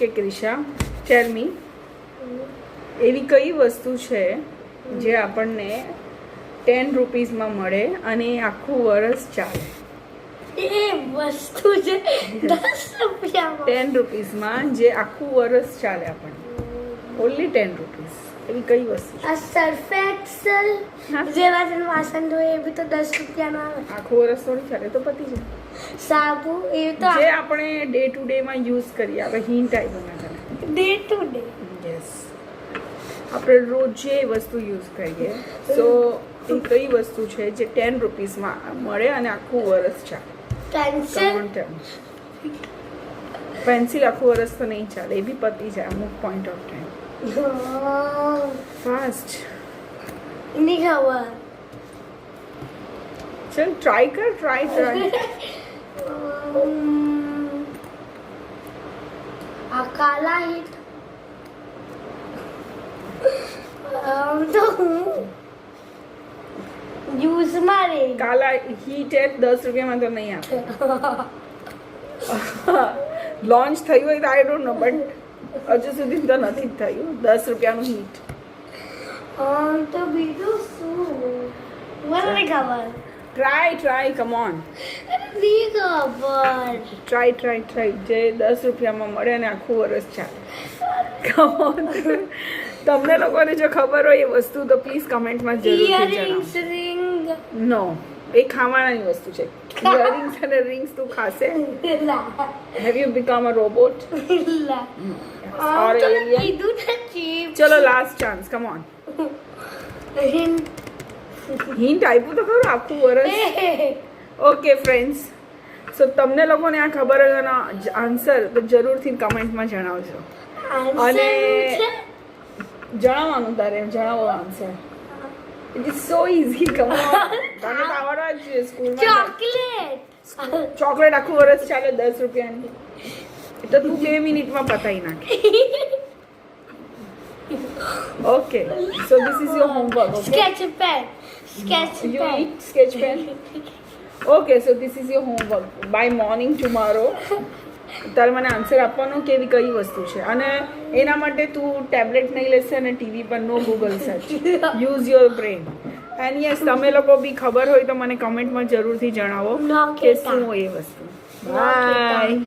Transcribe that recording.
Okay Krisha, ટેલ મી, એવી કઈ વસ્તુ છે જે આપણને 10 રૂપીસમાં મળે અને આખું વર્ષ ચાલે? એ વસ્તુ છે 10 રૂપિયામાં 10 રૂપીસમાં જે આખું વર્ષ ચાલે આપણને, ઓનલી 10 રૂપીસ. એવી કઈ વસ્તુ છે? આ સર્ફ એક્સેલ હા. જે વાસણ ધોએ એ બી તો 10 રૂપિયામાં આવે. આખું વર્ષ થોડી ચાલે, તો પતી જાય. સાબુ એ તો જે આપણે ડે ટુ ડે માં યુઝ કરીએ, આપણે હિન્ટ આપ્યું ના કરે. Day to day. યસ, આપણે રોજે એ વસ્તુ યુઝ કરીએ. સો એ કઈ વસ્તુ છે જે 10 રૂપીસમાં મળે અને આખું વર્ષ ચાલે? પેન્સિલ. પેન્સિલ આખું વર્ષ તો નહીં ચાલે, એ બી પતી જાય અમુક પોઈન્ટ ઓફ ટાઈમ. ફાસ્ટ, નહીં ખબર. ચલ ટ્રાય કર, ટ્રાય. આ કાલા હિટ તો યુઝ મારે કાલા હીટ 10 રૂપિયામાં તો નહીં આપે. લોન્ચ થયું હોય તો આઈ ડોન્ટ નો, બટ હજુ સુધી તો નથી જ થયું 10 રૂપિયાનું હીટ. તો બીજું શું? મને નહીં ખબર. ટ્રાય કમ ઓન, નહીં ખબર. ટ્રાય જે 10 રૂપિયામાં મળે અને આખું વર્ષ ચાલે. Come on. તમને લોકોને જો ખબર હોય એ વસ્તુ તો પ્લીઝ કમેન્ટમાં જરૂરથી ઇયરિંગ્સ, જણાવો. રિંગ. નો, એ ખાવાનાની વસ્તુ છે. ઇયરિંગ્સ અને રિંગ્સ તું ખાશે? Have you become a robot or alien? કીધું ને ચીપ. ચલો last chance, come on. Hint આપ્યું તો ખરું આખું વર્ષ. ઓકે ફ્રેન્ડ્સ, સો તમને લોકોને આ ખબર હોય એનો આન્સર તો જરૂરથી કમેન્ટમાં જણાવજો. અને જણાવવાનું તારે, જણાવો answer. It is so easy. Come on, તને તો આવડવા જ જોઈએ સ્કૂલમાં. ચોકલેટ. ચોકલેટ આખું વર્ષ ચાલે 10 રૂપિયાની, તો તું 2 મિનિટમાં પતાવી નાખે. Okay, so this is your homework. Okay, sketch pen. Sketch you pen. eat sketch pen. Okay, so this is your homework. By morning tomorrow તારે મને આન્સર આપવાનો કે એવી કઈ વસ્તુ છે, અને એના માટે તું ટેબ્લેટ નહીં લેશે અને ટીવી પર no Google search. Use your brain. And yes, તમે લોકો બી ખબર હોય તો મને કમેન્ટમાં જરૂરથી જણાવો કે શું હોય એ વસ્તુ. બાય.